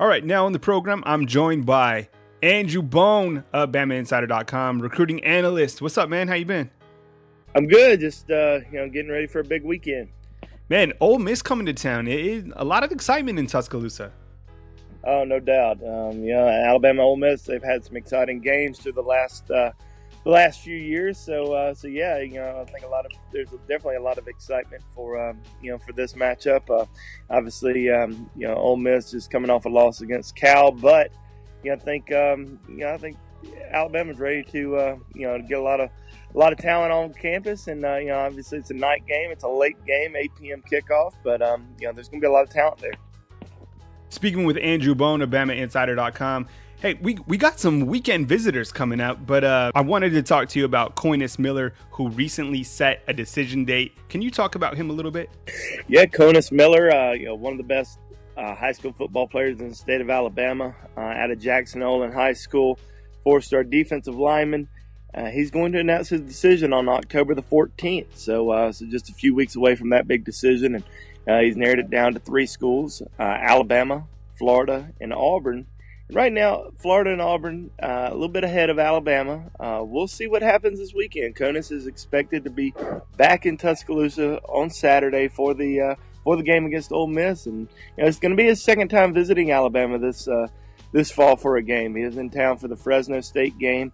All right, now on the program, I'm joined by Andrew Bone of BamaInsider.com, recruiting analyst. What's up, man? How you been? I'm good. Just getting ready for a big weekend. Man, Ole Miss coming to town. It is a lot of excitement in Tuscaloosa. Oh, no doubt. Alabama, Ole Miss. They've had some exciting games through the last few years. So yeah, I think there's definitely a lot of excitement for this matchup. Obviously, Ole Miss is coming off a loss against Cal, but I think Alabama's ready to get a lot of talent on campus, and obviously it's a night game. It's a late game, 8 p.m. kickoff, but there's going to be a lot of talent there. Speaking with Andrew Bone of BamaInsider.com, hey, we got some weekend visitors coming up, but I wanted to talk to you about Koinnis Miller, who recently set a decision date. Can you talk about him a little bit? Yeah, Koinnis Miller, one of the best high school football players in the state of Alabama, out of Jackson Olin High School, 4-star defensive lineman. He's going to announce his decision on October the 14th, so just a few weeks away from that big decision, and he's narrowed it down to 3 schools: Alabama, Florida, and Auburn. And right now, Florida and Auburn a little bit ahead of Alabama. We'll see what happens this weekend. Koinnis is expected to be back in Tuscaloosa on Saturday for the game against Ole Miss, and it's going to be his second time visiting Alabama this fall for a game. He was in town for the Fresno State game.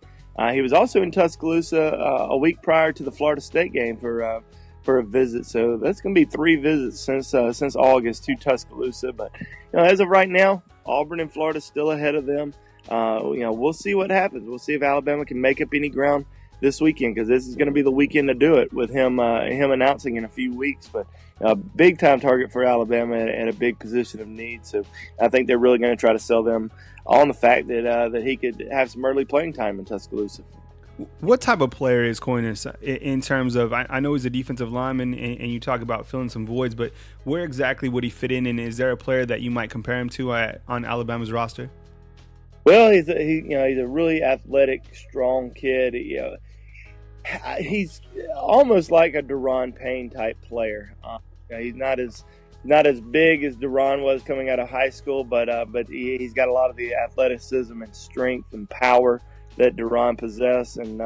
He was also in Tuscaloosa a week prior to the Florida State game for a visit. So that's going to be 3 visits since August to Tuscaloosa. But as of right now, Auburn and Florida still ahead of them. We'll see what happens. We'll see if Alabama can make up any ground this weekend, because this is going to be the weekend to do it with him announcing in a few weeks. But a big time target for Alabama at a big position of need. So I think they're really going to try to sell them on the fact that he could have some early playing time in Tuscaloosa. What type of player is Koinnis in terms of, I know he's a defensive lineman and you talk about filling some voids, but where exactly would he fit in? And is there a player that you might compare him to on Alabama's roster? Well, he's a really athletic, strong kid. He's almost like a Deron Payne type player. He's not as big as Deron was coming out of high school, but he's got a lot of the athleticism and strength and power that Deron possessed, and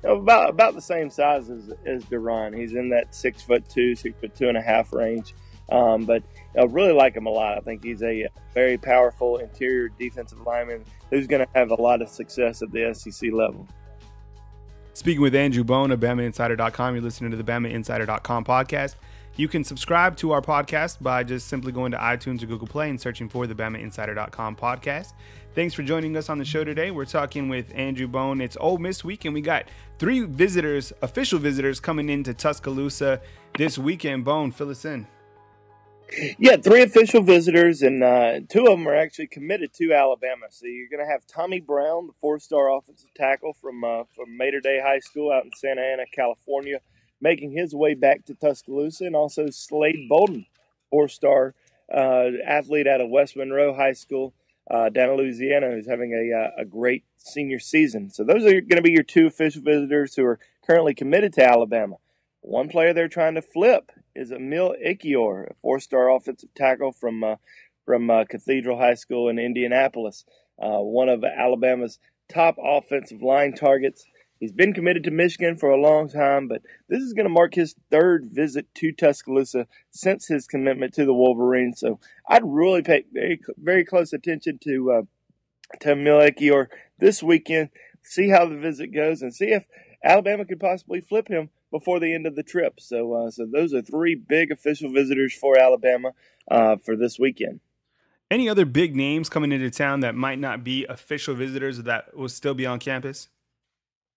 about the same size as Deron. He's in that 6'2", 6'2.5" range. But I really like him a lot. I think he's a very powerful interior defensive lineman who's going to have a lot of success at the SEC level. Speaking with Andrew Bone of BamaInsider.com, you're listening to the BamaInsider.com podcast. You can subscribe to our podcast by just simply going to iTunes or Google Play and searching for the BamaInsider.com podcast. Thanks for joining us on the show today. We're talking with Andrew Bone. It's Ole Miss week, and we got 3 visitors, official visitors, coming into Tuscaloosa this weekend. Bone, fill us in. Yeah, 3 official visitors, and 2 of them are actually committed to Alabama. So you're going to have Tommy Brown, the 4-star offensive tackle from Mater Dei High School out in Santa Ana, California, making his way back to Tuscaloosa, and also Slade Bolden, 4-star athlete out of West Monroe High School down in Louisiana, who's having a great senior season. So those are going to be your 2 official visitors who are currently committed to Alabama. One player they're trying to flip is Emil Ikior, a 4-star offensive tackle from Cathedral High School in Indianapolis, one of Alabama's top offensive line targets. He's been committed to Michigan for a long time, but this is going to mark his 3rd visit to Tuscaloosa since his commitment to the Wolverines. So I'd really pay very, very close attention to Emil Ikior this weekend, see how the visit goes, and see if Alabama could possibly flip him before the end of the trip. So those are 3 big official visitors for Alabama for this weekend. Any other big names coming into town that might not be official visitors that will still be on campus?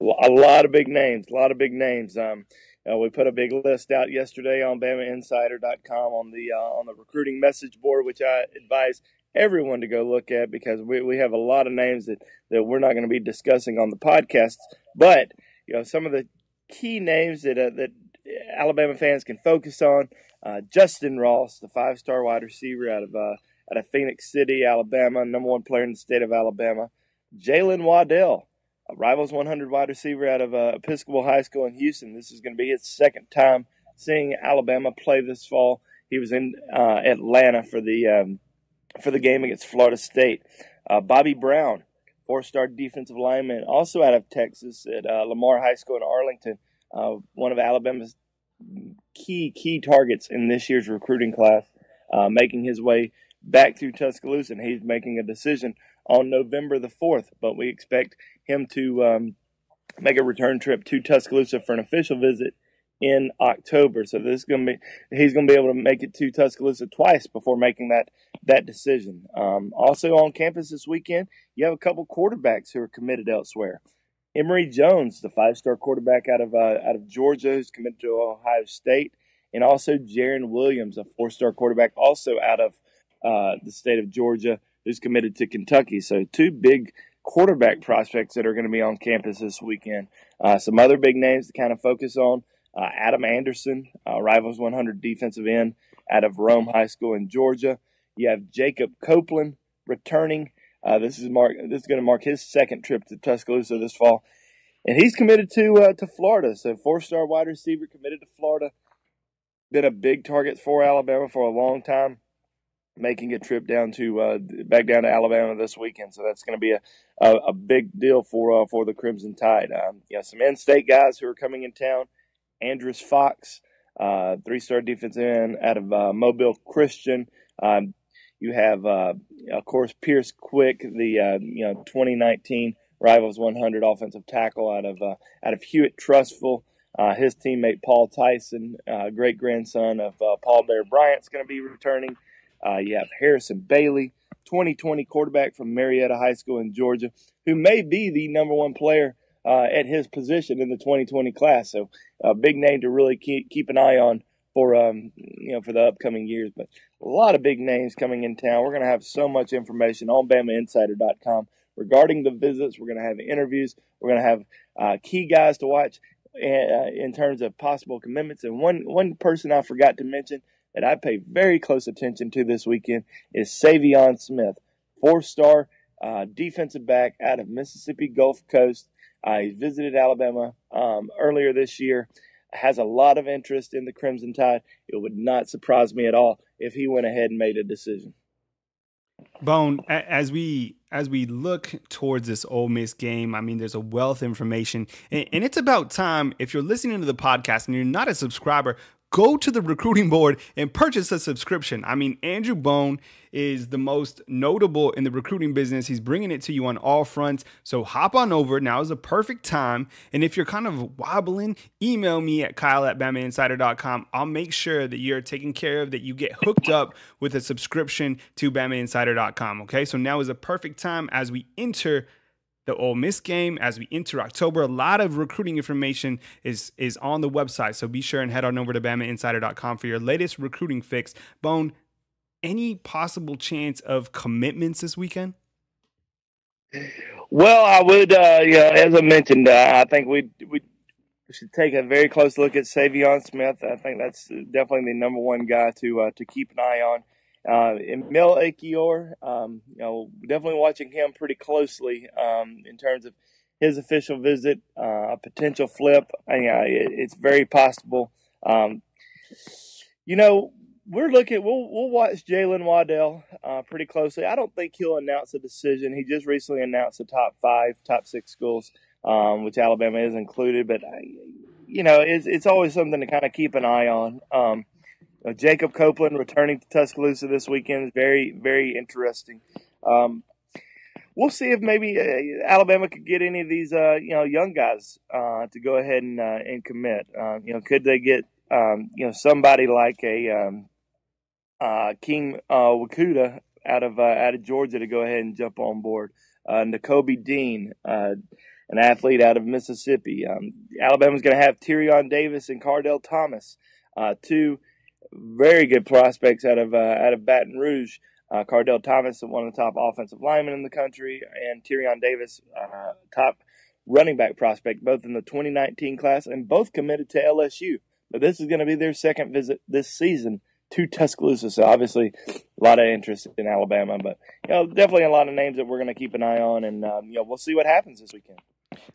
A lot of big names. We put a big list out yesterday on BamaInsider.com on the recruiting message board, which I advise everyone to go look at, because we have a lot of names that we're not going to be discussing on the podcast. But some of the key names that Alabama fans can focus on: Justin Ross, the 5-star wide receiver out of Phoenix City, Alabama, number 1 player in the state of Alabama; Jalen Waddell, a Rivals 100 wide receiver out of Episcopal High School in Houston. This is going to be his 2nd time seeing Alabama play this fall. He was in Atlanta for the for the game against Florida State. Bobby Brown, four-star defensive lineman, also out of Texas at Lamar High School in Arlington, one of Alabama's key targets in this year's recruiting class, making his way back through Tuscaloosa, and he's making a decision on November the 4th, but we expect him to make a return trip to Tuscaloosa for an official visit in October. So he's going to be able to make it to Tuscaloosa twice before making that decision. Also on campus this weekend, you have a couple quarterbacks who are committed elsewhere. Emory Jones, the 5-star quarterback out of Georgia, who's committed to Ohio State, and also Jaron Williams, a 4-star quarterback, also out of the state of Georgia, who's committed to Kentucky. So two big quarterback prospects that are going to be on campus this weekend. Some other big names to kind of focus on. Adam Anderson, Rivals 100 defensive end out of Rome High School in Georgia. You have Jacob Copeland returning. This is going to mark his second trip to Tuscaloosa this fall, and he's committed to Florida. So 4-star wide receiver committed to Florida. Been a big target for Alabama for a long time, making a trip back down to Alabama this weekend. So that's going to be a big deal for the Crimson Tide. Some in-state guys who are coming in town. Andrus Fox, 3-star defensive end out of Mobile Christian. You have, of course, Pierce Quick, the 2019 Rivals 100 offensive tackle out of Hewitt Trustful. His teammate Paul Tyson, great grandson of Paul Bear Bryant, is going to be returning. You have Harrison Bailey, 2020 quarterback from Marietta High School in Georgia, who may be the number one player at his position in the 2020 class. So a big name to really keep an eye on for the upcoming years. But a lot of big names coming in town. We're going to have so much information on BamaInsider.com regarding the visits. We're going to have interviews. We're going to have key guys to watch in terms of possible commitments. And one person I forgot to mention that I pay very close attention to this weekend is Savion Smith, 4-star defensive back out of Mississippi Gulf Coast. He visited Alabama earlier this year, has a lot of interest in the Crimson Tide. It would not surprise me at all if he went ahead and made a decision. Bone, as we look towards this Ole Miss game, I mean, there's a wealth of information, and it's about time, if you're listening to the podcast and you're not a subscriber, go to the recruiting board and purchase a subscription. I mean, Andrew Bone is the most notable in the recruiting business. He's bringing it to you on all fronts. So hop on over. Now is the perfect time. And if you're kind of wobbling, email me at Kyle@BamaInsider.com. I'll make sure that you're taken care of, that you get hooked up with a subscription to BamaInsider.com. Okay, so now is a perfect time as we enter the Ole Miss game, as we enter October. A lot of recruiting information is on the website, so be sure and head on over to BamaInsider.com for your latest recruiting fix. Bone, any possible chance of commitments this weekend? Well, I would, as I mentioned, I think we should take a very close look at Savion Smith. I think that's definitely the number one guy to keep an eye on. Emil Achior, definitely watching him pretty closely in terms of his official visit, a potential flip. It's very possible. We'll watch Jalen Waddell pretty closely. I don't think he'll announce a decision. He just recently announced the top 6 schools, which Alabama is included. But it's always something to kind of keep an eye on. Jacob Copeland returning to Tuscaloosa this weekend is very, very interesting. We'll see if maybe Alabama could get any of these young guys to go ahead and commit. Could they get somebody like a King Wakuda out of Georgia to go ahead and jump on board? Nakobe Dean, an athlete out of Mississippi. Alabama's going to have Tyrion Davis and Cardell Thomas, two very good prospects out of Baton Rouge. Cardell Thomas, one of the top offensive linemen in the country, and Tyrion Davis, top running back prospect, both in the 2019 class and both committed to LSU. But this is going to be their second visit this season to Tuscaloosa. So obviously a lot of interest in Alabama, but definitely a lot of names that we're going to keep an eye on, and we'll see what happens this weekend.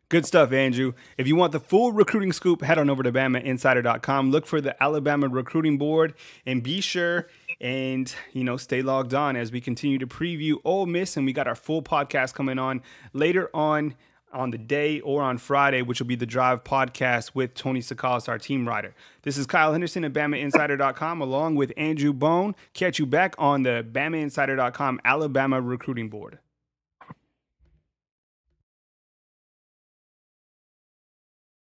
Good stuff, Andrew. If you want the full recruiting scoop, head on over to BamaInsider.com. Look for the Alabama recruiting board, and be sure And, stay logged on as we continue to preview Ole Miss. And we got our full podcast coming on later on the day or on Friday, which will be the Drive podcast with Tony Sakalis, our team writer. This is Kyle Henderson at BamaInsider.com along with Andrew Bone. Catch you back on the BamaInsider.com Alabama recruiting board.